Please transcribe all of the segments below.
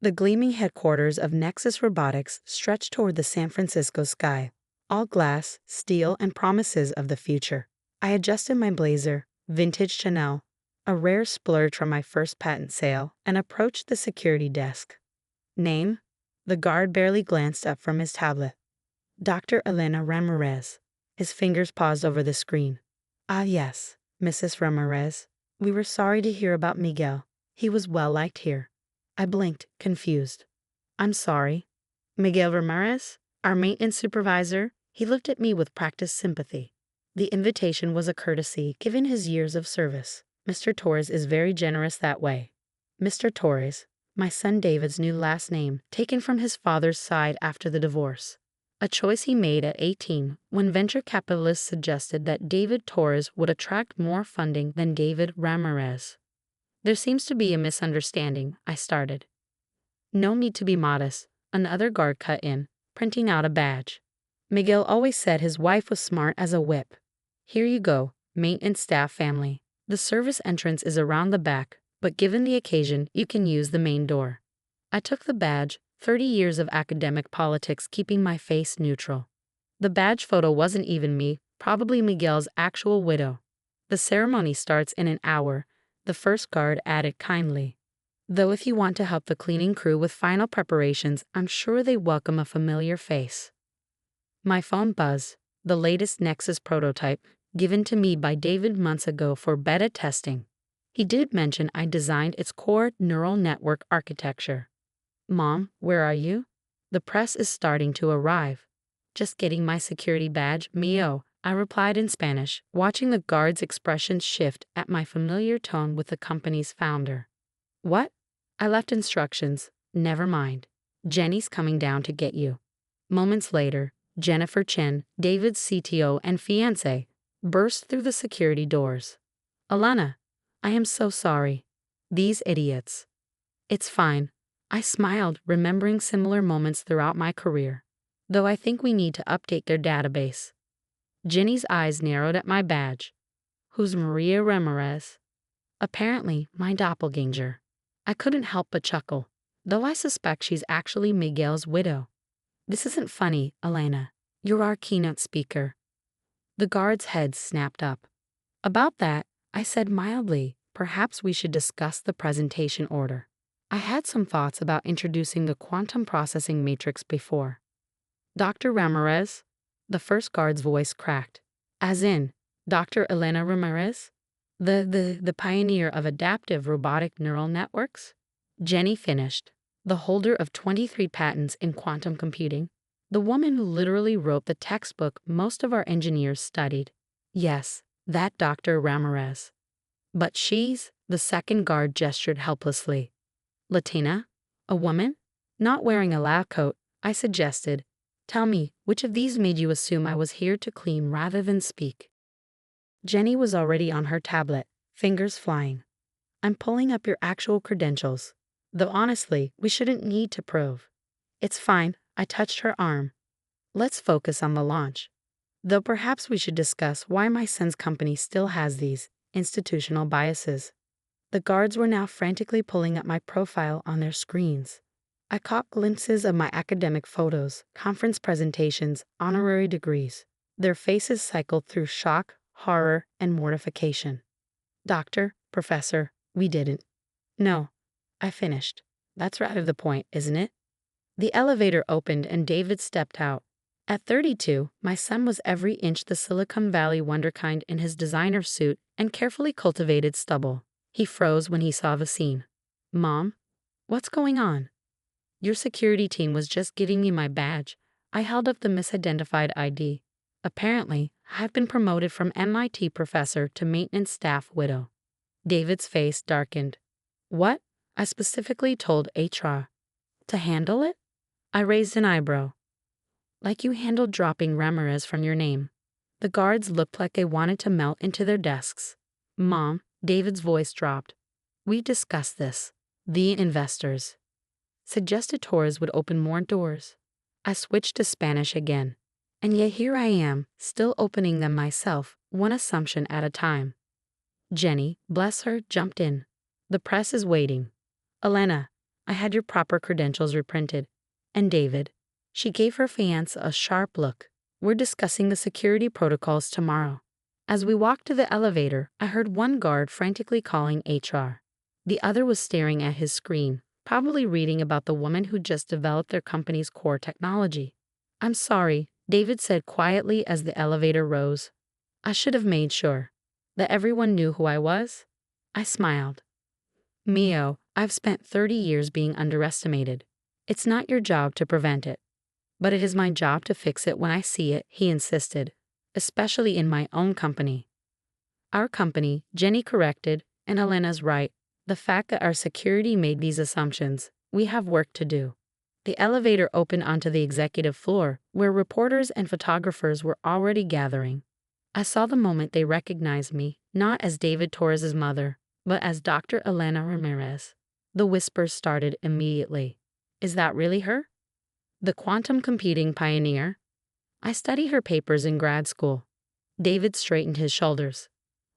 The gleaming headquarters of Nexus Robotics stretched toward the San Francisco sky, all glass, steel, and promises of the future. I adjusted my blazer, vintage Chanel, a rare splurge from my first patent sale, and approached the security desk. Name? The guard barely glanced up from his tablet. Dr. Elena Ramirez. His fingers paused over the screen. Ah, yes, Mrs. Ramirez. We were sorry to hear about Miguel. He was well liked here. I blinked, confused. I'm sorry. Miguel Ramirez? Our maintenance supervisor? He looked at me with practiced sympathy. The invitation was a courtesy, given his years of service. Mr. Torres is very generous that way. Mr. Torres, my son David's new last name, taken from his father's side after the divorce. A choice he made at 18 when venture capitalists suggested that David Torres would attract more funding than David Ramirez. There seems to be a misunderstanding, I started. No need to be modest, another guard cut in, printing out a badge. Miguel always said his wife was smart as a whip. Here you go, maintenance staff family. The service entrance is around the back, but given the occasion, you can use the main door. I took the badge, 30 years of academic politics keeping my face neutral. The badge photo wasn't even me, probably Miguel's actual widow. The ceremony starts in an hour, the first guard added kindly. Though if you want to help the cleaning crew with final preparations, I'm sure they welcome a familiar face. My phone buzzed, the latest Nexus prototype, given to me by David months ago for beta testing. He did mention I designed its core neural network architecture. Mom, where are you? The press is starting to arrive. Just getting my security badge, mio, I replied in Spanish, watching the guard's expressions shift at my familiar tone with the company's founder. What? I left instructions. Never mind. Jenny's coming down to get you. Moments later, Jennifer Chen, David's CTO and fiancé, burst through the security doors. Alana, I am so sorry. These idiots. It's fine. I smiled, remembering similar moments throughout my career. Though I think we need to update their database. Jenny's eyes narrowed at my badge. Who's Maria Ramirez? Apparently, my doppelganger. I couldn't help but chuckle, though I suspect she's actually Miguel's widow. This isn't funny, Elena. You're our keynote speaker. The guard's head snapped up. About that, I said mildly, perhaps we should discuss the presentation order. I had some thoughts about introducing the quantum processing matrix before. Dr. Ramirez? The first guard's voice cracked. As in, Dr. Elena Ramirez? The pioneer of adaptive robotic neural networks? Jenny finished. The holder of 23 patents in quantum computing. The woman who literally wrote the textbook most of our engineers studied. Yes, that Dr. Ramirez. But she's, the second guard gestured helplessly. Latina? A woman? Not wearing a lab coat, I suggested. Tell me, which of these made you assume I was here to clean rather than speak? Jenny was already on her tablet, fingers flying. I'm pulling up your actual credentials. Though honestly, we shouldn't need to prove. It's fine, I touched her arm. Let's focus on the launch. Though perhaps we should discuss why my son's company still has these institutional biases. The guards were now frantically pulling up my profile on their screens. I caught glimpses of my academic photos, conference presentations, honorary degrees. Their faces cycled through shock, horror, and mortification. Doctor, professor, we didn't. No, I finished. That's rather the point, isn't it? The elevator opened and David stepped out. At 32, my son was every inch the Silicon Valley wonderkind in his designer suit and carefully cultivated stubble. He froze when he saw the scene. Mom? What's going on? Your security team was just giving me my badge. I held up the misidentified ID. Apparently, I've been promoted from MIT professor to maintenance staff widow. David's face darkened. What? I specifically told HR. To handle it? I raised an eyebrow. Like you handled dropping Ramirez from your name. The guards looked like they wanted to melt into their desks. Mom, David's voice dropped. We discussed this. The investors. Suggested Torres would open more doors. I switched to Spanish again. And yet here I am, still opening them myself, one assumption at a time. Jenny, bless her, jumped in. The press is waiting. Elena, I had your proper credentials reprinted. And David. She gave her fiancé a sharp look. We're discussing the security protocols tomorrow. As we walked to the elevator, I heard one guard frantically calling HR. The other was staring at his screen, probably reading about the woman who just developed their company's core technology. I'm sorry, David said quietly as the elevator rose. I should have made sure that everyone knew who I was. I smiled. Mio, I've spent 30 years being underestimated. It's not your job to prevent it. But it is my job to fix it when I see it, he insisted, especially in my own company. Our company, Jenny corrected, and Elena's right. The fact that our security made these assumptions, we have work to do. The elevator opened onto the executive floor, where reporters and photographers were already gathering. I saw the moment they recognized me, not as David Torres's mother, but as Dr. Elena Ramirez. The whispers started immediately. Is that really her? The quantum computing pioneer? I studied her papers in grad school. David straightened his shoulders.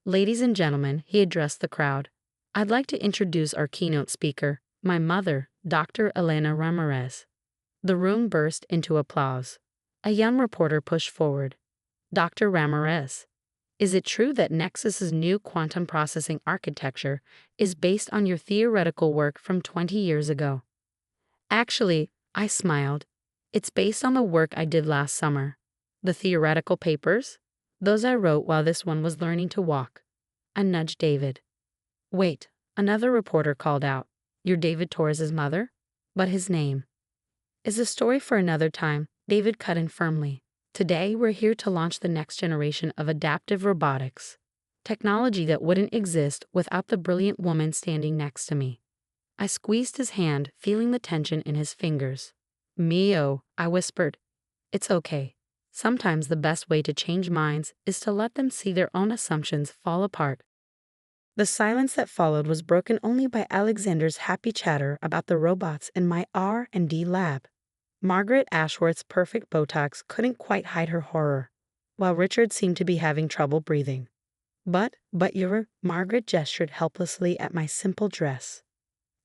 Ladies and gentlemen, he addressed the crowd. I'd like to introduce our keynote speaker, my mother, Dr. Elena Ramirez. The room burst into applause. A young reporter pushed forward. Dr. Ramirez, is it true that Nexus's new quantum processing architecture is based on your theoretical work from 20 years ago? Actually, I smiled. It's based on the work I did last summer. The theoretical papers? Those I wrote while this one was learning to walk. I nudged David. Wait, another reporter called out. You're David Torres's mother? But his name is a story for another time, David cut in firmly. Today we're here to launch the next generation of adaptive robotics. Technology that wouldn't exist without the brilliant woman standing next to me. I squeezed his hand, feeling the tension in his fingers. Mio, I whispered. It's okay. Sometimes the best way to change minds is to let them see their own assumptions fall apart. The silence that followed was broken only by Alexander's happy chatter about the robots in my R&D lab. Margaret Ashworth's perfect Botox couldn't quite hide her horror, while Richard seemed to be having trouble breathing. But Margaret gestured helplessly at my simple dress.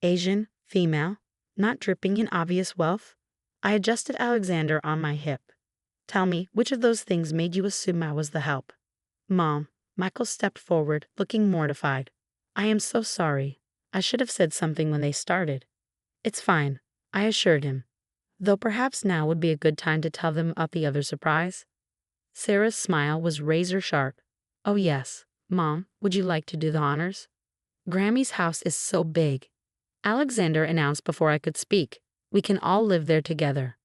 Asian, female, not dripping in obvious wealth. I adjusted Alexander on my hip. Tell me, which of those things made you assume I was the help? Mom, Michael stepped forward, looking mortified. I am so sorry. I should have said something when they started. It's fine, I assured him. Though perhaps now would be a good time to tell them about the other surprise. Sarah's smile was razor sharp. Oh yes, Mom, would you like to do the honors? Grammy's house is so big. Alexander announced before I could speak. We can all live there together.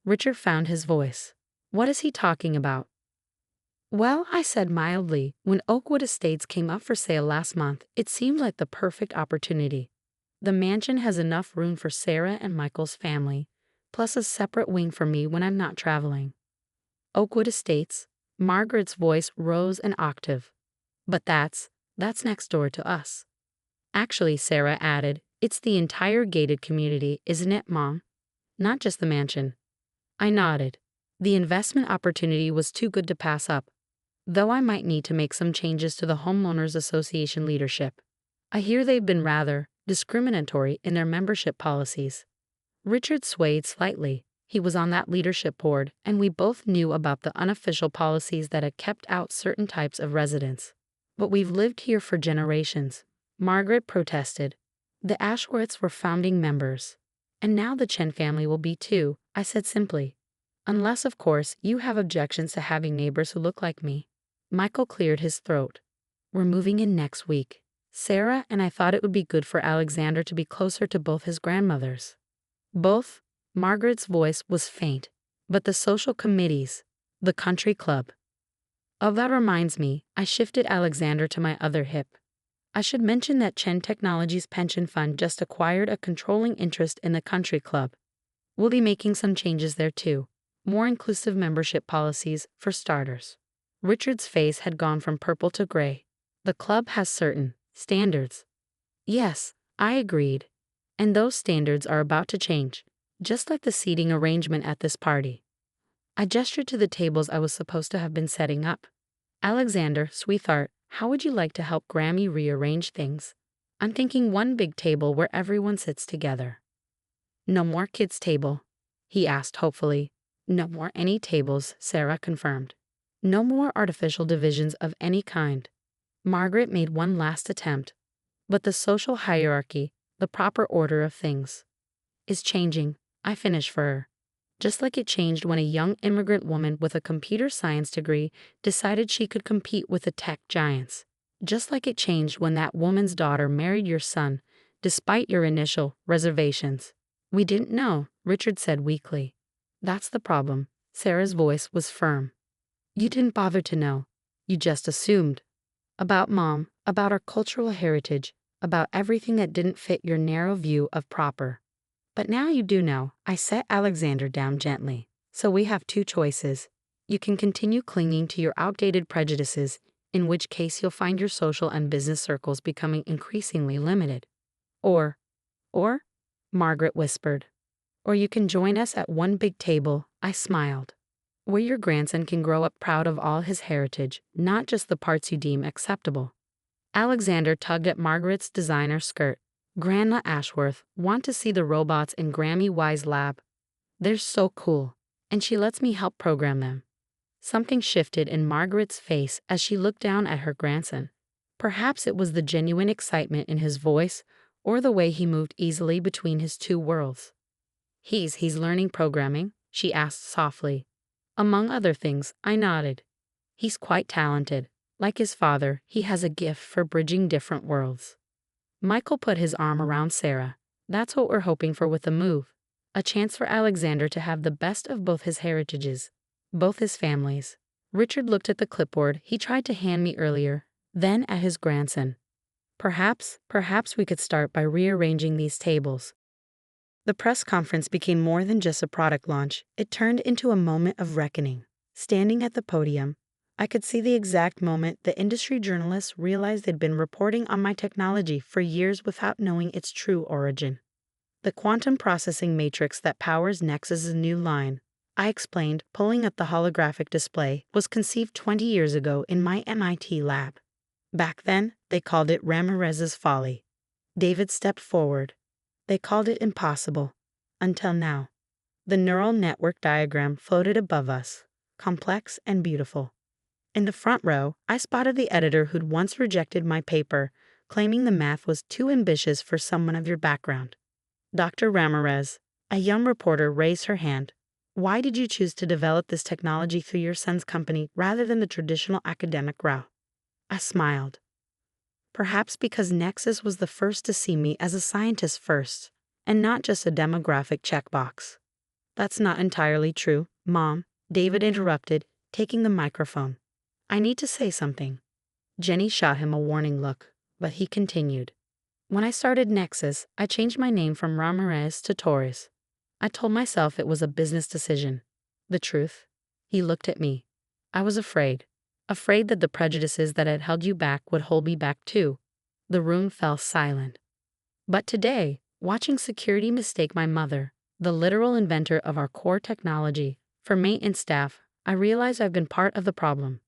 Richard found his voice. What is he talking about? Well, I said mildly, when Oakwood Estates came up for sale last month, it seemed like the perfect opportunity. The mansion has enough room for Sarah and Michael's family, plus a separate wing for me when I'm not traveling. Oakwood Estates, Margaret's voice rose an octave. But that's next door to us. Actually, Sarah added, it's the entire gated community, isn't it, Mom? Not just the mansion. I nodded. The investment opportunity was too good to pass up, though I might need to make some changes to the Homeowners Association leadership. I hear they've been rather discriminatory in their membership policies. Richard swayed slightly. He was on that leadership board, and we both knew about the unofficial policies that had kept out certain types of residents. But we've lived here for generations, Margaret protested. The Ashworths were founding members. And now the Chen family will be too, I said simply. Unless, of course, you have objections to having neighbors who look like me. Michael cleared his throat. We're moving in next week. Sarah and I thought it would be good for Alexander to be closer to both his grandmothers. Both? Margaret's voice was faint. But the social committees, the country club. Oh, that reminds me, I shifted Alexander to my other hip. I should mention that Chen Technologies pension fund just acquired a controlling interest in the country club. We'll be making some changes there too. More inclusive membership policies, for starters. Richard's face had gone from purple to gray. The club has certain standards. Yes, I agreed. And those standards are about to change, just like the seating arrangement at this party. I gestured to the tables I was supposed to have been setting up. Alexander, sweetheart, how would you like to help Grammy rearrange things? I'm thinking one big table where everyone sits together. No more kids' table, he asked hopefully. No more any tables, Sarah confirmed. No more artificial divisions of any kind. Margaret made one last attempt. But the social hierarchy, the proper order of things, is changing, I finished for her. Just like it changed when a young immigrant woman with a computer science degree decided she could compete with the tech giants. Just like it changed when that woman's daughter married your son, despite your initial reservations. We didn't know, Richard said weakly. That's the problem. Sarah's voice was firm. You didn't bother to know. You just assumed. About Mom, about our cultural heritage, about everything that didn't fit your narrow view of proper. But now you do know, I set Alexander down gently. So we have two choices. You can continue clinging to your outdated prejudices, in which case you'll find your social and business circles becoming increasingly limited. Or, Margaret whispered. Or you can join us at one big table, I smiled. Where your grandson can grow up proud of all his heritage, not just the parts you deem acceptable. Alexander tugged at Margaret's designer skirt. Grandma Ashworth, want to see the robots in Grammy Wise Lab? They're so cool, and she lets me help program them. Something shifted in Margaret's face as she looked down at her grandson. Perhaps it was the genuine excitement in his voice, or the way he moved easily between his two worlds. He's learning programming? She asked softly. Among other things, I nodded. He's quite talented. Like his father, he has a gift for bridging different worlds. Michael put his arm around Sarah. That's what we're hoping for with the move. A chance for Alexander to have the best of both his heritages, both his families. Richard looked at the clipboard he tried to hand me earlier, then at his grandson. Perhaps we could start by rearranging these tables. The press conference became more than just a product launch. It turned into a moment of reckoning. Standing at the podium, I could see the exact moment the industry journalists realized they'd been reporting on my technology for years without knowing its true origin. The quantum processing matrix that powers Nexus's new line, I explained, pulling up the holographic display, was conceived 20 years ago in my MIT lab. Back then, they called it Ramirez's folly. David stepped forward. They called it impossible. Until now. The neural network diagram floated above us, complex and beautiful. In the front row, I spotted the editor who'd once rejected my paper, claiming the math was too ambitious for someone of your background. Dr. Ramirez, a young reporter, raised her hand. Why did you choose to develop this technology through your son's company rather than the traditional academic route? I smiled. Perhaps because Nexus was the first to see me as a scientist first, and not just a demographic checkbox. That's not entirely true, Mom, David interrupted, taking the microphone. I need to say something. Jenny shot him a warning look, but he continued. When I started Nexus, I changed my name from Ramirez to Torres. I told myself it was a business decision. The truth? He looked at me. I was afraid. Afraid that the prejudices that had held you back would hold me back too. The room fell silent. But today, watching security mistake my mother, the literal inventor of our core technology, for maintenance staff, I realize I've been part of the problem.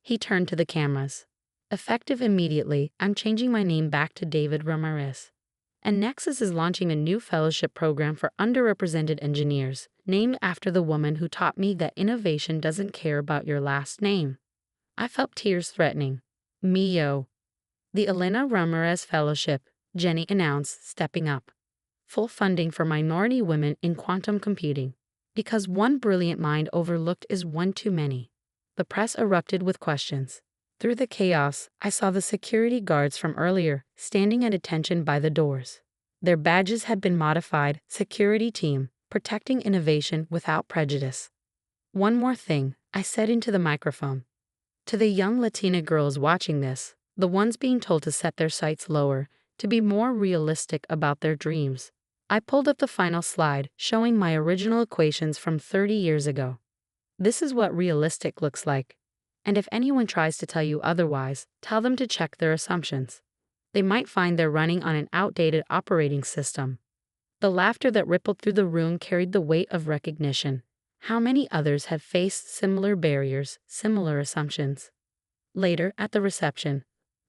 He turned to the cameras. Effective immediately, I'm changing my name back to David Ramirez. And Nexus is launching a new fellowship program for underrepresented engineers, named after the woman who taught me that innovation doesn't care about your last name. I felt tears threatening. Me. The Elena Ramirez Fellowship, Jenny announced, stepping up. Full funding for minority women in quantum computing. Because one brilliant mind overlooked is one too many. The press erupted with questions. Through the chaos, I saw the security guards from earlier, standing at attention by the doors. Their badges had been modified, security team, protecting innovation without prejudice. One more thing, I said into the microphone. To the young Latina girls watching this, the ones being told to set their sights lower, to be more realistic about their dreams. I pulled up the final slide, showing my original equations from 30 years ago. This is what realistic looks like. And if anyone tries to tell you otherwise, tell them to check their assumptions. They might find they're running on an outdated operating system. The laughter that rippled through the room carried the weight of recognition. How many others have faced similar barriers, similar assumptions? Later, at the reception,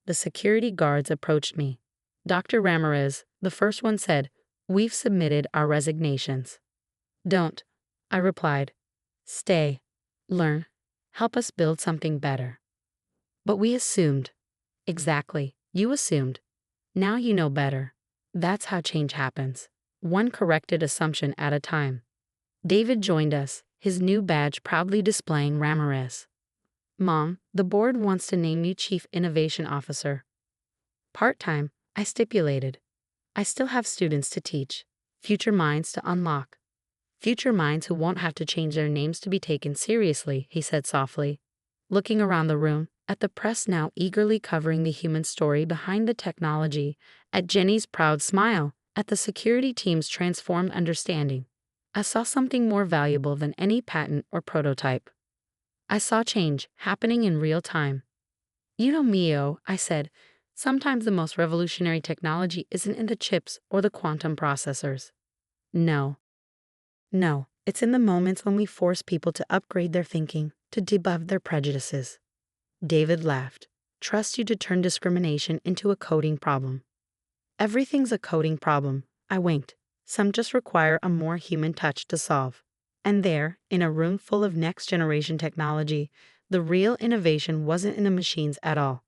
the security guards approached me. Dr. Ramirez, the first one said, We've submitted our resignations. Don't, I replied. Stay, learn, help us build something better. But we assumed. Exactly, you assumed. Now you know better. That's how change happens. One corrected assumption at a time. David joined us, his new badge proudly displaying Ramirez. Mom, the board wants to name you Chief Innovation Officer. Part-time, I stipulated. I still have students to teach, future minds to unlock. Future minds who won't have to change their names to be taken seriously, he said softly. Looking around the room, at the press now eagerly covering the human story behind the technology, at Jenny's proud smile, at the security team's transformed understanding, I saw something more valuable than any patent or prototype. I saw change happening in real time. You know, Mio, I said, sometimes the most revolutionary technology isn't in the chips or the quantum processors. No, it's in the moments when we force people to upgrade their thinking, to debug their prejudices. David laughed. Trust you to turn discrimination into a coding problem. Everything's a coding problem, I winked. Some just require a more human touch to solve. And there, in a room full of next-generation technology, the real innovation wasn't in the machines at all.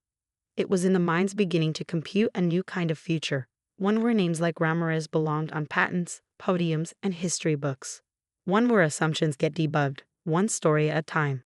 It was in the minds beginning to compute a new kind of future, one where names like Ramirez belonged on patents, podiums, and history books. One where assumptions get debugged, one story at a time.